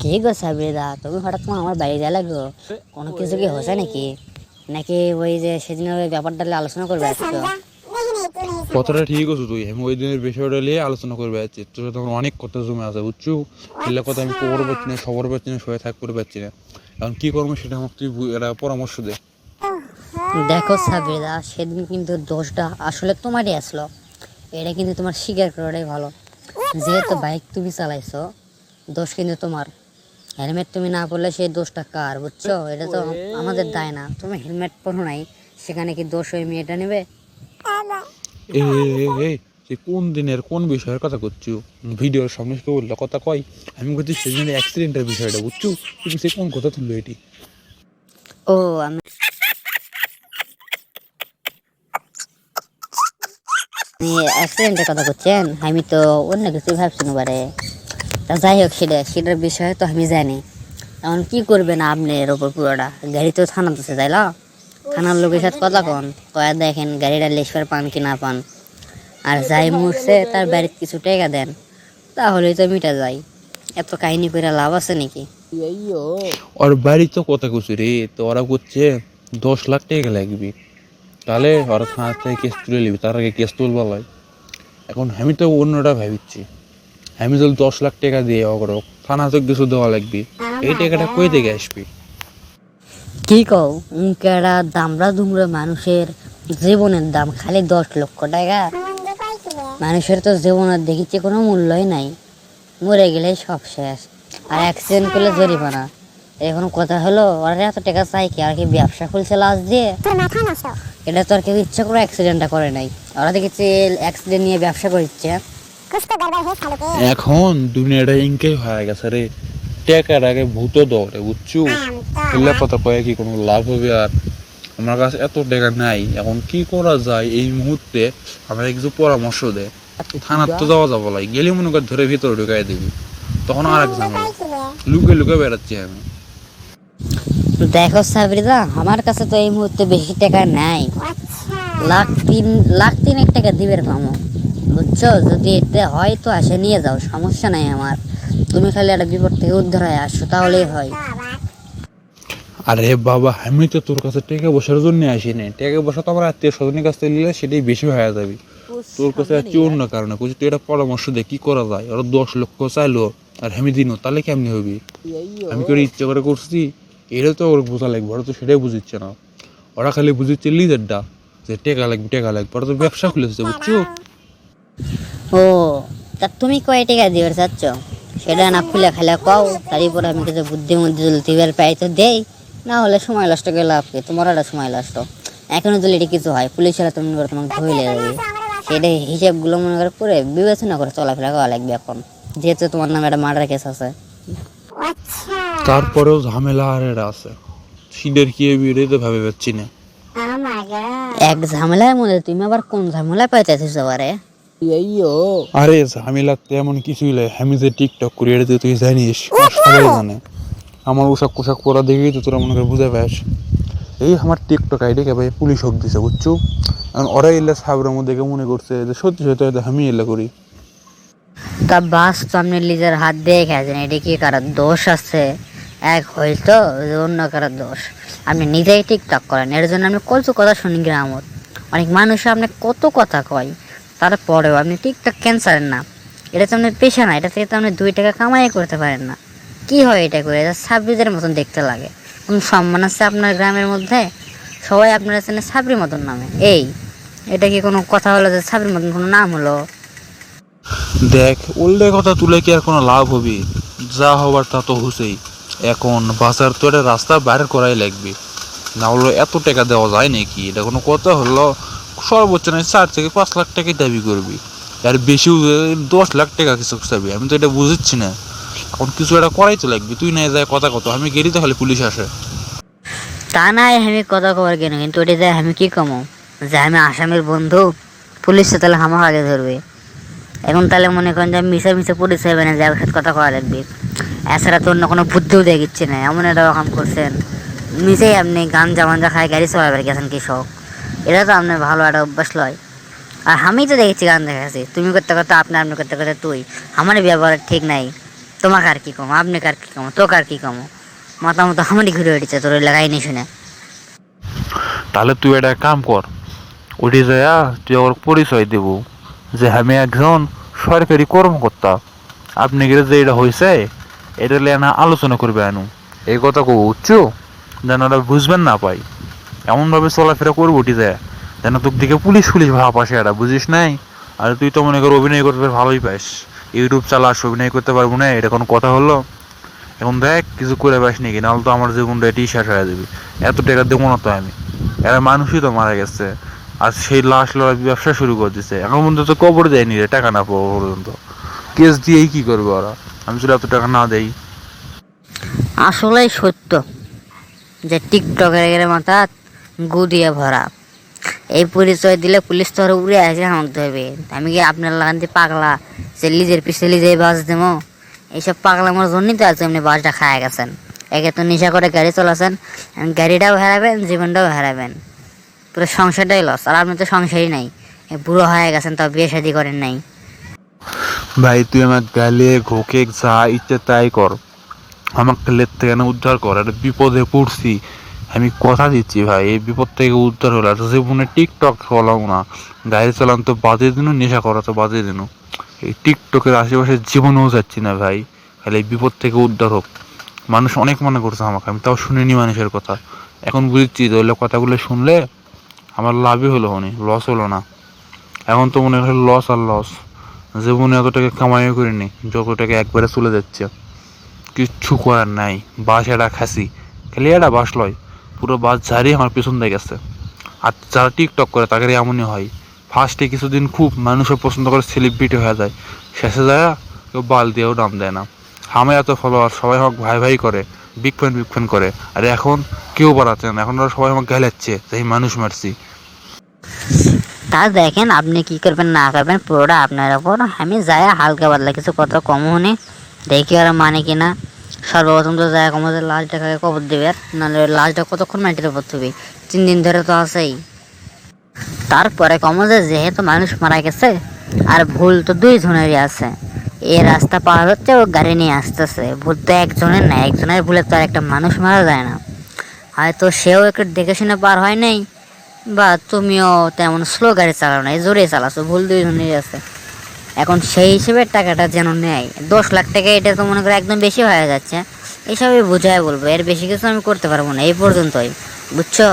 কি গো সাবিদা, তুমি হঠাৎ করে আমার বাড়ি যা লাগলো? কোনো কিছু কি হয়েছে নাকি? নাকি ওই যে সেদিন ওই ব্যাপারটা নিয়ে আলোচনা করবে আসছো? কথাটা ঠিক আছে, তুই আমি ওই দিনের বিষয়টা নিয়ে আলোচনা করবে আছি। তোর সাথে আমার অনেক কথা জমে আছে, বুঝছো? এগুলো কথা আমি পড়তে পারছি না, সবার পারছি না, সবাই থাকতে পারছি না। এখন কি করবো সেটা আমাকে তুই একটা পরামর্শ দে। দেখো সাবিদা, সেদিন কিন্তু দোষটা আসলে তোমারই আসলো। এটা কিন্তু তোমার স্বীকার করাটাই ভালো। যেহেতু বাইক তুমি চালাইছো, দোষ কিন্তু তোমার। হেলমেট তুমি না পরলে সেই দোষটা কার, বুঝছো? এটা তো আমাদের দায় না। তুমি হেলমেট পরো নাই, সেখানে কি দোষ ওই মেয়েটা নেবে? এ এই সে কোন দিনের কোন বিষয়ের কথা করছো? ভিডিওর সামনে কেউ বললো কথা কয়, আমি বলছি সেদিনের অ্যাক্সিডেন্টের বিষয়টা, বুঝছো? তুমি সে কোন কথা তুললো এটি? ও, আমি অ্যাক্সিডেন্টের কথা করছেন? আমি তো অন্য কিছু ভাবছি না বারে। তা যাই হোক, সেটার বিষয়ে তো আমি জানি। এখন কি করবেন আপনি এর ওপর পুরোটা? গাড়ি তো থানাতে তাই না? থানার লোকের সাথে কথা কন, কয়া দেখেন গাড়িটা লেসফার পান কি না পান। আর যাই মরছে তার বাড়িতে কিছু টাকা দেন, তাহলেই তো মিটা যায়। এত কাহিনী করে লাভ আছে নাকি? ওর বাড়ি তো কথা করছি রে, তো ওরা করছে 10 লাখ টাকা লাগবে। তাহলে ওরা থানা থেকে কেস তুলে নিবি, তার আগে কেস তুলবা লয়। এখন আমি তো অন্যটা ভাবিচ্ছি, আমি যদি 10 লাখ টাকা দিয়ে অগর থানা থেকে কিছু দেওয়া লাগবে, এই টাকাটা কই থেকে আসবে? কি কও, উনকেরা দামড়া দুমড়া মানুষের জীবনের দাম খালি 10 লক্ষ টাকা? মানুষের তো জীবনের দেখিচ্ছে কোনো মূল্যই নাই। মরে গেলে সব শেষ। আর অ্যাক্সিডেন্ট করলে জরিমানা। এখন কথা হলো, ওরা এত টাকা চাই কি? আর কি ব্যবসা খুলছে লাশ দিয়ে? এটা তো আর কেউ ইচ্ছা করে অ্যাক্সিডেন্টটা করে নাই। ওরা দেখেছে অ্যাক্সিডেন্ট নিয়ে ব্যবসা করছে। এখন দুনিয়াটা ইনকাই হয়ে গেছে রে, টাকার আগে ভূত দৌড়ে, বুঝছো? এগুলা কথা কয়ে কি কোনো লাভ হবে? আর আমার কাছে এত টাকা নাই, এখন কি করা যায় এই মুহূর্তে? আমার কিছু পরামর্শ দে। থানার তো যাওয়া যাবো লাই, গেলে মনে কর ধরে ভিতরে ঢুকাই দিবি, তখন আর এক ঝামেলা। লুকে লুকে বেড়াচ্ছি আমি। দেখো সাবরিদা, আমার কাছে তো এই মুহূর্তে বেশি টাকা নাই। লাখ তিনেক টাকা দিবের পামো, বুঝছো? যদি এতে হয় তো আসে নিয়ে যাও, সমস্যা নাই আমার। তুমি খালি একটা বিপদ থেকে উদ্ধার হয়ে আসো, তাহলেই হয়। আরে বাবা, আমি তো তোর কাছে টাকা বসার জন্য আসিনি। টাকা বসা তো আমার আত্মীয় স্বজনের কাছ থেকে নিলে সেটাই বেশি হয়ে যাবে। তোর কাছে আসছি অন্য কারণে, বলছি তুই একটা পরামর্শ দে, কি করা যায়? ওরা 10 লক্ষ চাইলো আর আমি দিনও, তাহলে কেমনি হবি? আমি করে ইচ্ছা করে করছি, এটা তো ওর বোঝা লাগবে। ওরা তো সেটাই বুঝিচ্ছে না, ওরা খালি বুঝিচ্ছে লিডারটা, যে টাকা লাগবে টাকা লাগবে। ওরা তো ব্যবসা খুলেছে, বুঝছো? ও, তা তুমি কয় টাকা দিবে চাচ্ছ? সেটা না খুলে খালে কও, তারপর আমি কিছু বুদ্ধি মধ্যে যদি দিবার পাই তো দেই। না হলে সময় নষ্ট করে লাভ কি? তোমার একটা সময় নষ্ট। এখনো যদি এটা কিছু হয়, পুলিশেরা তুমি করে তোমাকে ধরে নিয়ে যাবে। সেটা হিসাবগুলো মনে করে বিবেচনা করে চলাফেরা করা লাগবে এখন, যেহেতু তোমার নামে একটা মার্ডার কেস আছে। তারপরেও ঝামেলা আর এটা আছে, সিডের কি এটাই তো ভাবে পাচ্ছি না। এক ঝামেলার মধ্যে তুমি আবার কোন ঝামেলা পাইতেছিস আবারে? আরে ঝামেলা তেমন কিছুই নাই, আমি যে টিকটক করি এটা তো তুই জানিস, আর সবাই জানে। আমার পোশাক পোশাক পরা দেখেই তো তোরা মনে করে বুঝে পাস। এই আমার টিকটক আইডিকে ভাই পুলিশ হোক দিছে, বুঝছো? এখন ওরা এলে সাবরের মধ্যে মনে করছে যে সত্যি সত্যি হয়তো আমি এলে করি। তা বাস তো আপনি নিজের হাত দিয়ে খেয়েছেন, এটা কি কারোর দোষ আছে? এক হয়তো অন্য কারোর দোষ। আপনি নিজেই টিকটক করেন, এর জন্য আমি কত কথা শুনি গ্রামত। অনেক মানুষ আপনি কত কথা কয়, তারপরেও আপনি টিকটক ক্যান্সারেন না। এটা তো আপনার পেশা না, এটা থেকে তো আপনি 2 টাকা কামাই করতে পারেন না। কি হয় এটা করে? এটা সাবরিদের মতন দেখতে লাগে। কোন সম্মান আছে আপনার গ্রামের মধ্যে? সবাই আপনারা চেনে সাবরির মতন নামে। এই, এটা কি কোনো কথা হলো যে সাবরির মতন কোনো নাম হলো? দেখ, উল্লে কথা তুলে কি আর কোনো লাভ হবে? যা হবার তা তো হছেই। এখন বাজার তো একটা রাস্তা বাইর করাই লাগবে, না হলে এত টাকা দেওয়া যায় নাকি? এটা কোনো কথা হলো? সর্বোচ্চ নয় 4 থেকে 5 লাখ টাকাই দাবি করবি, আর বেশি 10 লাখ টাকা কিছু চাবি। আমি তো এটা বুঝছি না। এখন কিছু একটা করাই তো লাগবে, তুই না যায় কথা কত, আমি গেলি তাহলে পুলিশ আসে। তা নাই আমি কথা কবার কেন, কিন্তু ওটা যায় আমি কি কমো? যে আমি আসামির বন্ধু, পুলিশ তো তাহলে আমার আগে ধরবে। এখন তাহলে মনে করেন যে আমি মিশে মিশে পরিচয় হবে না, যে আমার সাথে কথা কওয়া লাগবে। এছাড়া তো অন্য কোনো বুদ্ধিও দেখিচ্ছে না, এমন একটা কাম করছেন। মিশেই আপনি গাঞ্জা মাঞ্জা খায় গাড়ি চলাবার গেছেন কৃষক। এটা তো আপনার ভালো একটা অভ্যাস লয়। আর আমি তো দেখেছি গান দেখাচ্ছি, তুমি করতে করতে আপনি, আপনি করতে করতে তুই। আমার ব্যবহার ঠিক নাই। তোমাকে আর কি কমো, আপনি কার কি কমো, তোকে আর কি কমো, মতামত আমারই ঘুরে উঠেছে তোর ওই লাগাই নি শুনে। তাহলে তুই একটা কাম কর, উঠে যায়া তুই ওর পরিচয় দেব যে আমি একজন সরকারি কর্মকর্তা, আপনি গেলে যে এটা হয়েছে এটা নিয়ে না আলোচনা করবে আনু, এই কথা কব বুঝছো, যেন ওরা বুঝবেন না পাই, এমনভাবে চলাফেরা করবো উঠে যায় যেন তোর দিকে পুলিশ পুলিশ ভাব আসে, এটা বুঝিস নাই। আর তুই তো মনে কর অভিনয় করতে ভালোই পাস, ইউটিউব চালাস, অভিনয় করতে পারবো না এটা কোনো কথা হলো? এখন দেখ কিছু করে পাস নাকি, নাহলে তো আমার জীবনটা এটি শেষ হয়ে যাবে। এত টাকা দেবো না তো আমি, এরা মানুষই তো মারা গেছে, আর সেই লাশ লড়াই ব্যবসা শুরু করে দিচ্ছে, এখন পর্যন্ত তো কবর দেয়নি রে, টাকা না পাবো পর্যন্ত, কেস দিয়েই কি করবে ওরা, আমি যদি এত টাকা না দেই। আসলেই সত্য যে টিকটকের মাথা গু দিয়ে ভরা। এই পরিচয় দিলে পুলিশ তো আরো উড়ে আসে আমাকে ধরবে। আমি কি আপনার লাগান পাগলা যে লিজের পিছিয়ে লিজে বাস দেবো? এইসব পাগলামোর জন্যই তো আজকে আপনি বাসটা খায়া গেছেন। একে তো নেশা করে গাড়ি চলাছেন, গাড়িটাও হারাবেন, জীবনটাও হারাবেন, পুরো সংসারটাই লস। আর আপনি তো সংসারই নাই, বুড়ো হয়ে গেছেন, তাও বিয়ে শাদি করেন নাই। ভাই তুই আমার গালে ঘোকে যা ইচ্ছে তাই কর, আমাকে লেট থেকে না উদ্ধার কর, একটা বিপদে পড়ছি, আমি কথা দিচ্ছি ভাই এই বিপদ থেকে উদ্ধার হলো, আর জীবনে টিকটক চলাও না, গাড়ি চালান তো বাজে দিনও, নেশা করা তো বাজে দিনও, এই টিকটকের আশেপাশে জীবনেও যাচ্ছি না ভাই, খালি এই বিপদ থেকে উদ্ধার হোক। মানুষ অনেক মনে করছে আমাকে, আমি তাও শুনিনি মানুষের কথা, এখন বুঝছি যে ওইগুলো কথাগুলো শুনলে আমার লাভই হলো, লস হলো না। এখন তো মনে হয় লস আর লস, জীবনে এত টাকা কামাইও করিনি, যত টাকা একবারে চলে যাচ্ছে, কিচ্ছু করার নাই। বাস এটা খাসি, খালি এটা বাস লয়, পুরো বাস ঝাড়িয়ে আমার পেছন দিয়ে গেছে। আর যারা টিকটক করে তাদের এমনই হয়, ফার্স্টে কিছুদিন খুব মানুষও পছন্দ করে, সেলিব্রিটি হয়ে যায়, শেষে যায় কেউ বাল দিয়েও নাম দেয় না। আমার এত ফলোয়ার, সবাই আমাকে ভাই ভাই করে, বিগ ফ্যান করে, আর এখন কেউ বাড়াচ্ছে না, এখন ওরা সবাই আমাকে গেলাচ্ছে যে এই মানুষ মারছি। তা দেখেন আপনি কি করবেন না করবেন, পুরোটা আপনার ওপর। আমি যাই হালকা পাতলা কিছু কথা কম হনে দেখি ওরা মানে কিনা। সর্বপ্রথম তো যায় কমাতে লাশটাকে কবর দেবে, আর নাহলে লাশটা কতক্ষণ মাটির উপর থাকবে, 3 দিন ধরে তো আছেই। তারপরে কমো যে যেহেতু মানুষ মারা গেছে, আর ভুল তো 2 জনেরই আছে, এই রাস্তা পার হচ্ছে ও গাড়ি নিয়ে আসতেছে, ভুল তো একজনের না, একজনের ভুলে তো আর একটা মানুষ মারা যায় না। হয়তো সেও একটু দেখে শুনে পার হয় নাই, বা তুমিও তেমন স্লো গাড়ি চালাও না, জোরে চালাছো, ভুল 2 জনেরই আছে। এখন সেই হিসেবে টাকাটা যেন নেয় 10 লাখ টাকা, এটা তো মনে করো একদম বেশি হয়ে যাচ্ছে। এইসবই বুঝায় বলবো, এর বেশি কিছু আমি করতে পারবো না, এই পর্যন্তই, বুঝছো?